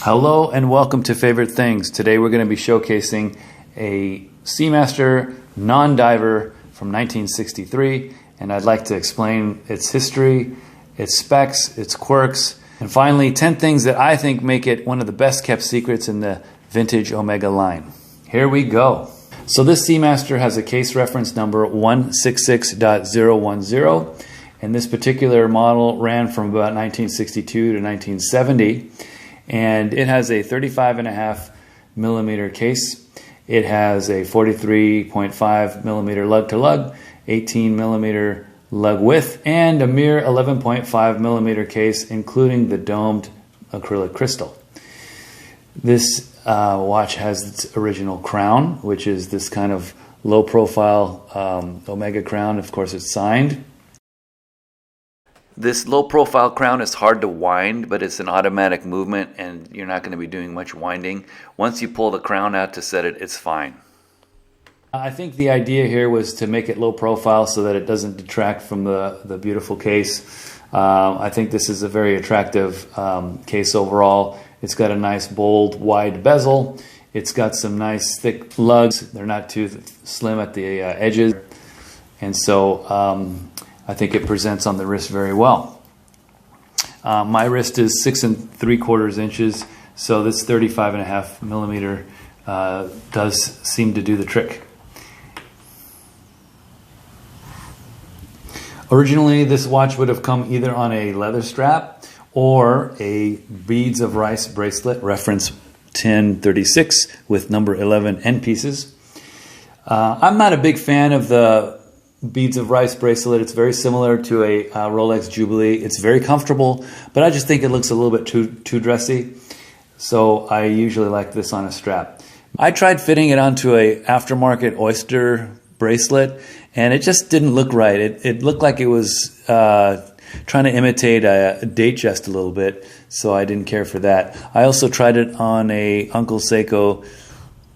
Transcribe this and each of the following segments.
Hello and welcome to Favorite Things. Today we're going to be showcasing a Seamaster non-diver from 1963, and I'd like to explain its history, its specs, its quirks, and finally 10 things that I think make it one of the best kept secrets in the Vintage Omega line. Here we go. So this Seamaster has a case reference number 166.010, and this particular model ran from about 1962 to 1970. And it has a 35.5 millimeter case. It has a 43.5 millimeter lug to lug, 18 millimeter lug width, and a mere 11.5 millimeter case, including the domed acrylic crystal. This watch has its original crown, which is this kind of low profile Omega crown. Of course, it's signed. This low-profile crown is hard to wind, but it's an automatic movement and you're not going to be doing much winding. Once you pull the crown out to set it, it's fine. I think the idea here was to make it low-profile so that it doesn't detract from the beautiful case. I think this is a very attractive case overall. It's got a nice, bold, wide bezel. It's got some nice, thick lugs. They're not too slim at the edges. And so I think it presents on the wrist very well. My wrist is 6 3/4 inches, so this 35.5 millimeter does seem to do the trick. Originally, this watch would have come either on a leather strap or a beads of rice bracelet, reference 1036 with number 11 end pieces. I'm not a big fan of the beads of rice bracelet. It's very similar to a Rolex Jubilee. It's very comfortable, but I just think it looks a little bit too dressy. So I usually like this on a strap. I tried fitting it onto a aftermarket oyster bracelet, and it just didn't look right. It looked like it was trying to imitate a date just a little bit, so I didn't care for that. I also tried it on a Uncle Seiko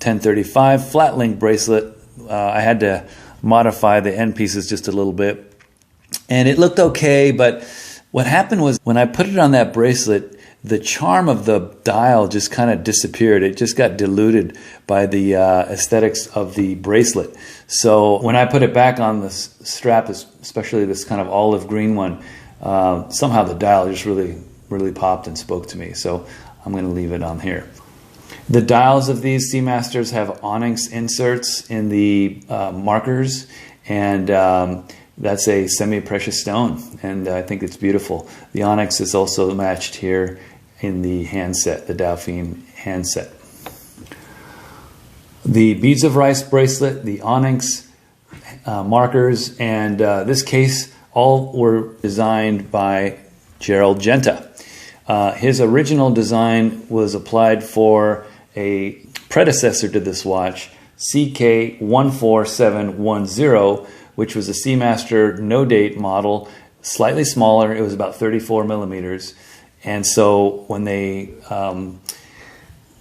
1035 flat link bracelet. I had to modify the end pieces just a little bit, and it looked okay, but what happened was when I put it on that bracelet, the charm of the dial just kind of disappeared. It just got diluted by the aesthetics of the bracelet. So when I put it back on the strap, especially this kind of olive green one, somehow the dial just really popped and spoke to me. So I'm going to leave it on here. The dials of these Seamasters have onyx inserts in the markers, and that's a semi-precious stone, and I think it's beautiful. The onyx is also matched here in the handset, the Dauphine handset. The beads of rice bracelet, the onyx markers, and this case all were designed by Gerald Genta. His original design was applied for a predecessor to this watch, CK14710, which was a Seamaster no-date model, slightly smaller. It was about 34 millimeters. And so when they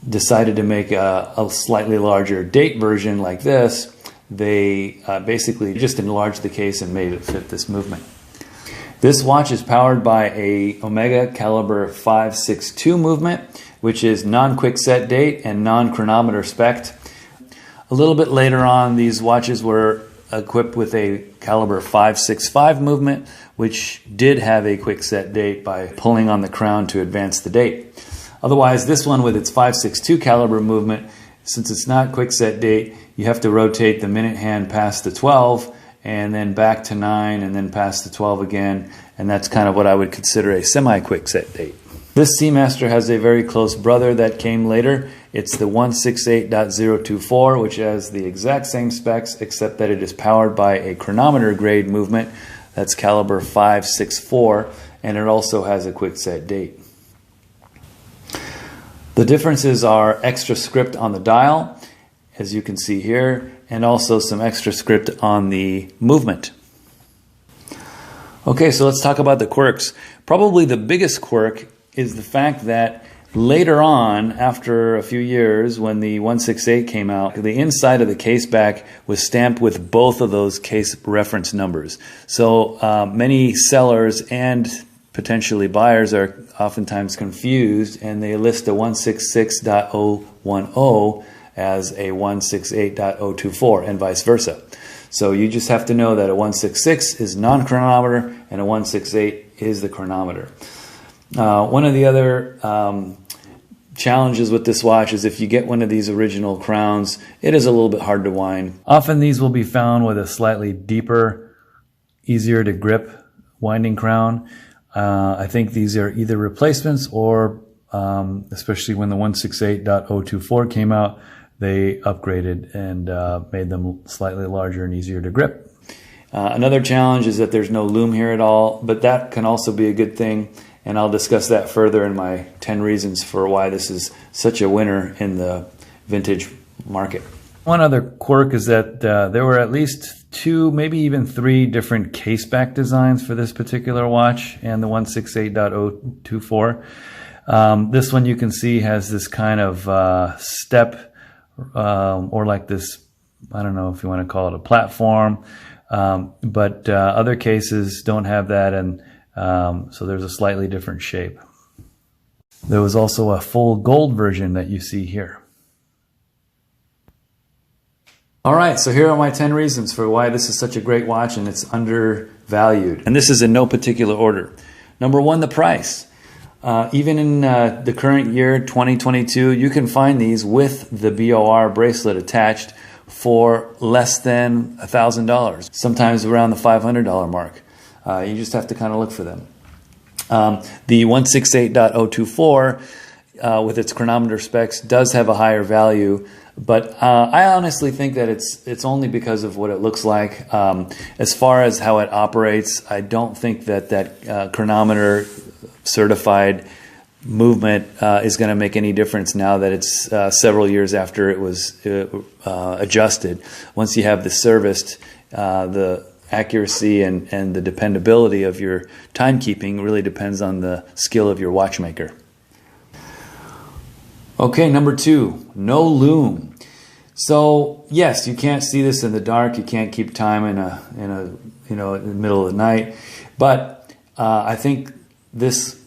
decided to make a slightly larger date version like this, they basically just enlarged the case and made it fit this movement. This watch is powered by a Omega caliber 562 movement, which is non-quick set date and non-chronometer spec'd. A little bit later on, these watches were equipped with a caliber 565 movement, which did have a quick set date by pulling on the crown to advance the date. Otherwise, this one with its 562 caliber movement, since it's not quick set date, you have to rotate the minute hand past the 12 and then back to 9 and then past the 12 again, and that's kind of what I would consider a semi-quick set date. This Seamaster has a very close brother that came later. It's the 168.024, which has the exact same specs, except that it is powered by a chronometer grade movement that's caliber 564, and it also has a quick set date. The differences are extra script on the dial, as you can see here, and also some extra script on the movement. Okay, so let's talk about the quirks. Probably the biggest quirk is the fact that later on, after a few years, when the 168 came out, the inside of the case back was stamped with both of those case reference numbers. So many sellers and potentially buyers are oftentimes confused, and they list a 166.010 as a 168.024 and vice versa. So you just have to know that a 166 is non-chronometer and a 168 is the chronometer. One of the other challenges with this watch is if you get one of these original crowns, it is a little bit hard to wind. Often these will be found with a slightly deeper, easier to grip winding crown. I think these are either replacements or, especially when the 168.024 came out, they upgraded and made them slightly larger and easier to grip. Another challenge is that there's no loom here at all, but that can also be a good thing, and I'll discuss that further in my 10 reasons for why this is such a winner in the vintage market. One other quirk is that there were at least 2, maybe even 3 different caseback designs for this particular watch and the 168.024. This one you can see has this kind of step or like this, I don't know if you want to call it a platform, but other cases don't have that, and so there's a slightly different shape. There was also a full gold version that you see here. All right, so here are my 10 reasons for why this is such a great watch and it's undervalued. And this is in no particular order. Number 1, the price. Even in the current year, 2022, you can find these with the BOR bracelet attached for less than $1,000, sometimes around the $500 mark. You just have to kind of look for them. The 168.024 with its chronometer specs does have a higher value, but I honestly think that it's only because of what it looks like. As far as how it operates, I don't think that chronometer certified movement is going to make any difference now that it's several years after it was adjusted. Once you have this serviced, the accuracy and the dependability of your timekeeping really depends on the skill of your watchmaker. Okay, number 2, no loom. So yes, you can't see this in the dark. You can't keep time in the middle of the night. But I think this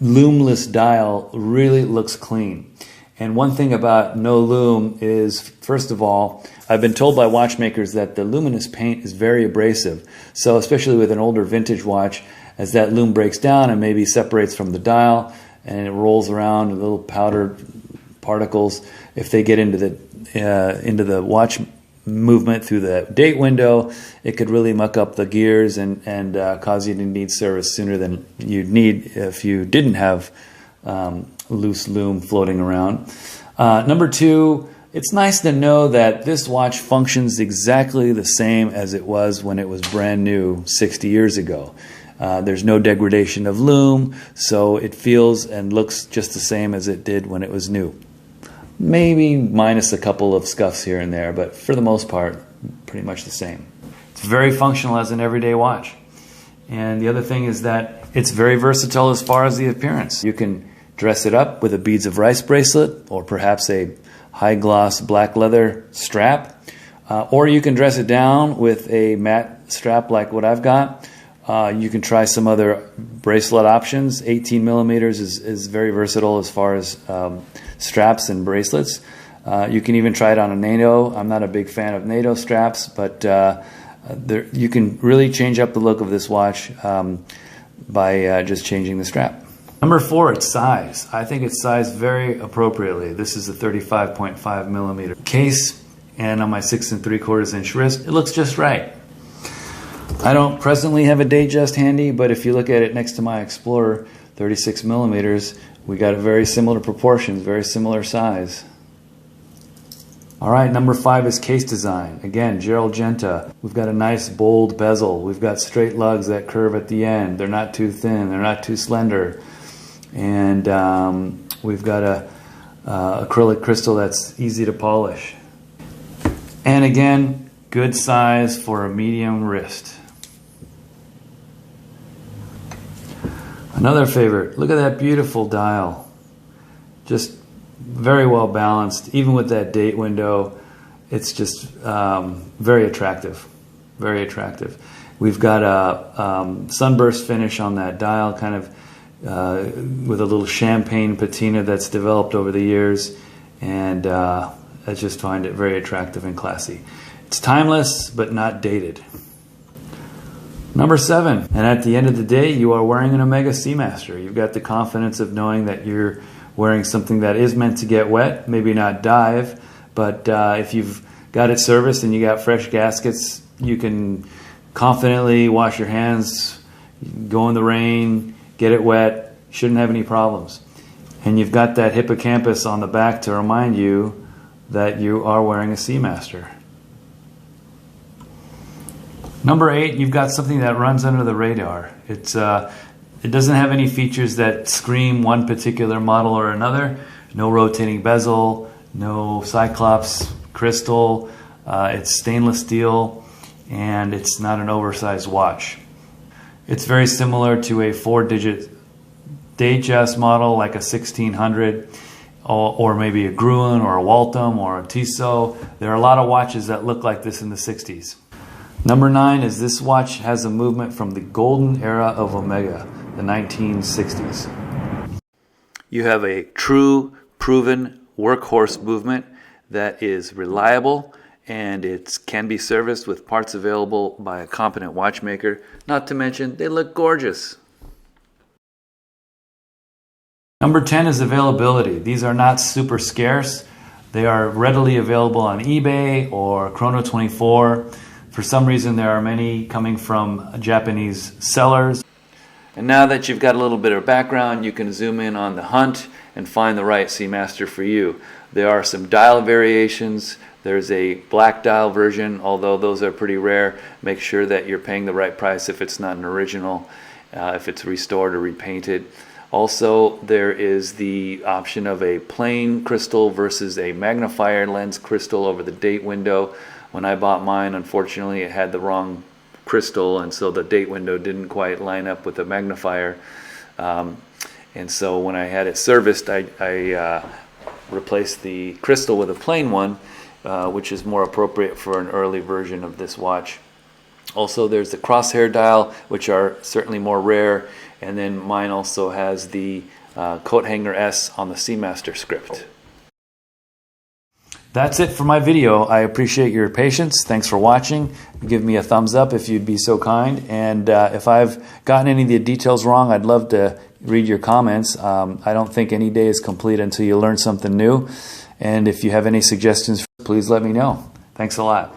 loomless dial really looks clean. And one thing about no loom is, first of all, I've been told by watchmakers that the luminous paint is very abrasive. So especially with an older vintage watch, as that loom breaks down and maybe separates from the dial and it rolls around little powder particles, if they get into the watch movement through the date window, it could really muck up the gears and cause you to need service sooner than you'd need if you didn't have loose loom floating around. Number 2, it's nice to know that this watch functions exactly the same as it was when it was brand new 60 years ago. There's no degradation of loom, so it feels and looks just the same as it did when it was new. Maybe minus a couple of scuffs here and there, but for the most part, pretty much the same. It's very functional as an everyday watch. And the other thing is that it's very versatile as far as the appearance. You can dress it up with a beads of rice bracelet or perhaps a high gloss black leather strap, or you can dress it down with a matte strap like what I've got. You can try some other bracelet options. 18 millimeters is very versatile as far as straps and bracelets. You can even try it on a NATO. I'm not a big fan of NATO straps, but you can really change up the look of this watch by just changing the strap. Number 4, its size. I think it's sized very appropriately. This is a 35.5 millimeter case, and on my 6 3/4 inch wrist, it looks just right. I don't presently have a Datejust handy, but if you look at it next to my Explorer 36 millimeters, we got a very similar proportions, very similar size. All right, number 5 is case design. Again, Gerald Genta. We've got a nice bold bezel. We've got straight lugs that curve at the end. They're not too thin. They're not too slender. And we've got a acrylic crystal that's easy to polish. And again, good size for a medium wrist. Another favorite, look at that beautiful dial. Just very well balanced, even with that date window. It's just very attractive, very attractive. We've got a sunburst finish on that dial, kind of with a little champagne patina that's developed over the years, and I just find it very attractive and classy. It's timeless, but not dated. Number 7, and at the end of the day, you are wearing an Omega Seamaster. You've got the confidence of knowing that you're wearing something that is meant to get wet, maybe not dive, but if you've got it serviced and you got fresh gaskets, you can confidently wash your hands, go in the rain, get it wet, shouldn't have any problems. And you've got that hippocampus on the back to remind you that you are wearing a Seamaster. Number 8, you've got something that runs under the radar. It doesn't have any features that scream one particular model or another. No rotating bezel, no Cyclops crystal, it's stainless steel, and it's not an oversized watch. It's very similar to a 4-digit day chest model like a 1600 or maybe a Gruen or a Waltham or a Tissot. There are a lot of watches that look like this in the 60s. Number 9 is this watch has a movement from the golden era of Omega, the 1960s. You have a true, proven workhorse movement that is reliable, and it can be serviced with parts available by a competent watchmaker. Not to mention, they look gorgeous. Number 10 is availability. These are not super scarce. They are readily available on eBay or Chrono24. For some reason, there are many coming from Japanese sellers. And now that you've got a little bit of background, you can zoom in on the hunt and find the right Seamaster for you. There are some dial variations. There's a black dial version, although those are pretty rare. Make sure that you're paying the right price if it's not an original, if it's restored or repainted. Also, there is the option of a plain crystal versus a magnifier lens crystal over the date window. When I bought mine, unfortunately, it had the wrong crystal, and so the date window didn't quite line up with the magnifier. And so when I had it serviced, I replaced the crystal with a plain one, which is more appropriate for an early version of this watch. Also, there's the crosshair dial, which are certainly more rare, and then mine also has the coat hanger S on the Seamaster script. That's it for my video. I appreciate your patience. Thanks for watching. Give me a thumbs up if you'd be so kind. And if I've gotten any of the details wrong, I'd love to read your comments. I don't think any day is complete until you learn something new. And if you have any suggestions, please let me know. Thanks a lot.